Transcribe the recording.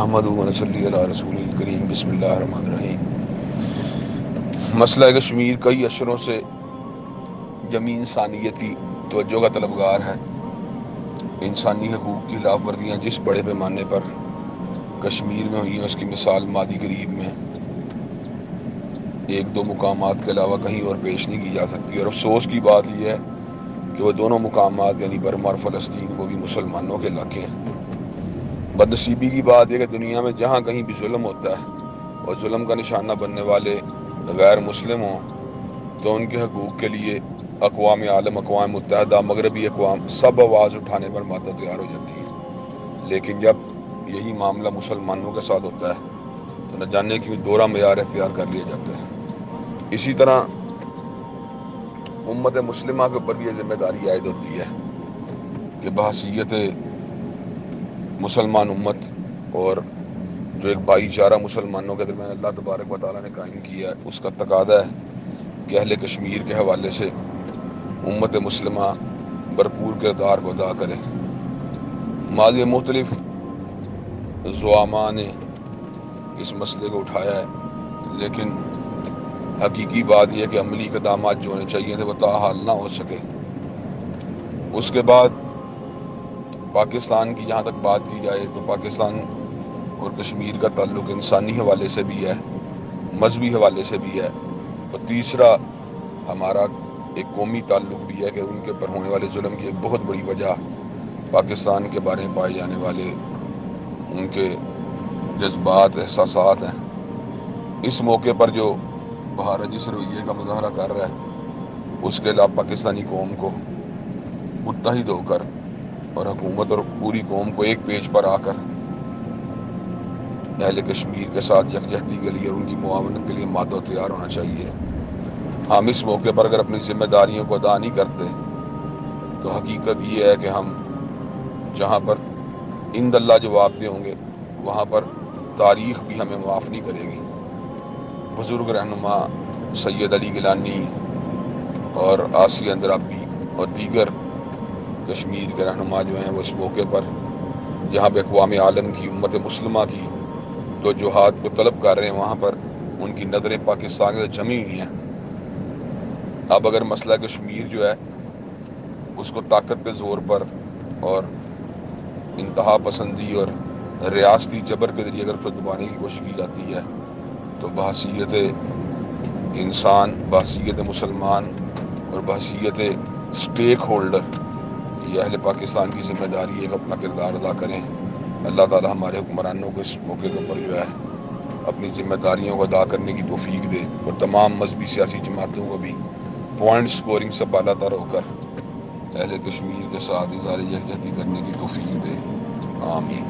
نحمدہ و نصلی علی رسول الکریم بسم اللہ الرحمن الرحیم۔ مسئلہ کشمیر کئی اشروں سے جمی انسانیت کی توجہ کا طلبگار ہے۔ انسانی حقوق کی خلاف ورزیاں جس بڑے پیمانے پر کشمیر میں ہوئی ہیں اس کی مثال ماضی قریب میں ایک دو مقامات کے علاوہ کہیں اور پیش نہیں کی جا سکتی، اور افسوس کی بات یہ ہے کہ وہ دونوں مقامات یعنی برما اور فلسطین وہ بھی مسلمانوں کے علاقے ہیں۔ بدنصیبی کی بات یہ کہ دنیا میں جہاں کہیں بھی ظلم ہوتا ہے اور ظلم کا نشانہ بننے والے غیر مسلم ہوں تو ان کے حقوق کے لیے اقوام عالم، اقوام متحدہ، مغربی اقوام سب آواز اٹھانے پر مادہ تیار ہو جاتی ہے، لیکن جب یہی معاملہ مسلمانوں کے ساتھ ہوتا ہے تو نہ جانے کیوں دورہ معیار اختیار کر لیا جاتا ہے۔ اسی طرح امت مسلمہ کے اوپر بھی یہ ذمہ داری عائد ہوتی ہے کہ بحیثیت مسلمان امت اور جو ایک بھائی چارہ مسلمانوں کے درمیان اللہ تبارک و تعالیٰ نے قائم کیا ہے اس کا تقاضا ہے کہ اہل کشمیر کے حوالے سے امت مسلمہ بھرپور کردار کو ادا کرے۔ ماضی مختلف زعماء نے اس مسئلے کو اٹھایا ہے، لیکن حقیقی بات یہ ہے کہ عملی اقدامات جو ہونے چاہیے تھے وہ تاحال نہ ہو سکے۔ اس کے بعد پاکستان کی جہاں تک بات کی جائے تو پاکستان اور کشمیر کا تعلق انسانی حوالے سے بھی ہے، مذہبی حوالے سے بھی ہے، اور تیسرا ہمارا ایک قومی تعلق بھی ہے کہ ان کے اوپر ہونے والے ظلم کی ایک بہت بڑی وجہ پاکستان کے بارے میں پائے جانے والے ان کے جذبات، احساسات ہیں۔ اس موقع پر جو بھارت جس رویے کا مظاہرہ کر رہا ہے اس کے خلاف پاکستانی قوم کو متحد ہو کر اور حکومت اور پوری قوم کو ایک پیج پر آ کر اہل کشمیر کے ساتھ یکجہتی کے لیے اور ان کی معاونت کے لیے مادہ تیار ہونا چاہیے۔ ہم اس موقع پر اگر اپنی ذمہ داریوں کو ادا نہیں کرتے تو حقیقت یہ ہے کہ ہم جہاں پر عند اللہ جواب دے ہوں گے وہاں پر تاریخ بھی ہمیں معاف نہیں کرے گی۔ بزرگ رہنما سید علی گیلانی اور آسی اندرابی اور دیگر کشمیر کے رہنما جو ہیں وہ اس موقع پر جہاں پہ اقوام عالم کی امت مسلمہ کی توجہات کو طلب کر رہے ہیں وہاں پر ان کی نظریں پاکستان سے جمی ہوئی ہیں۔ اب اگر مسئلہ کشمیر جو ہے اس کو طاقت کے زور پر اور انتہا پسندی اور ریاستی جبر کے ذریعے اگر اسے دبانے کی کوشش کی جاتی ہے تو بحیثیت انسان، بحیثیت مسلمان اور بحیثیت سٹیک ہولڈر یہ اہل پاکستان کی ذمہ داری ہے کہ اپنا کردار ادا کریں۔ اللہ تعالی ہمارے حکمرانوں کو اس موقع کے اوپر جو ہے اپنی ذمہ داریوں کو ادا کرنے کی توفیق دے اور تمام مذہبی سیاسی جماعتوں کو بھی پوائنٹ سکورنگ سے بالا تر ہو کر اہل کشمیر کے ساتھ اظہار یکجہتی کرنے کی توفیق دے۔ آمین۔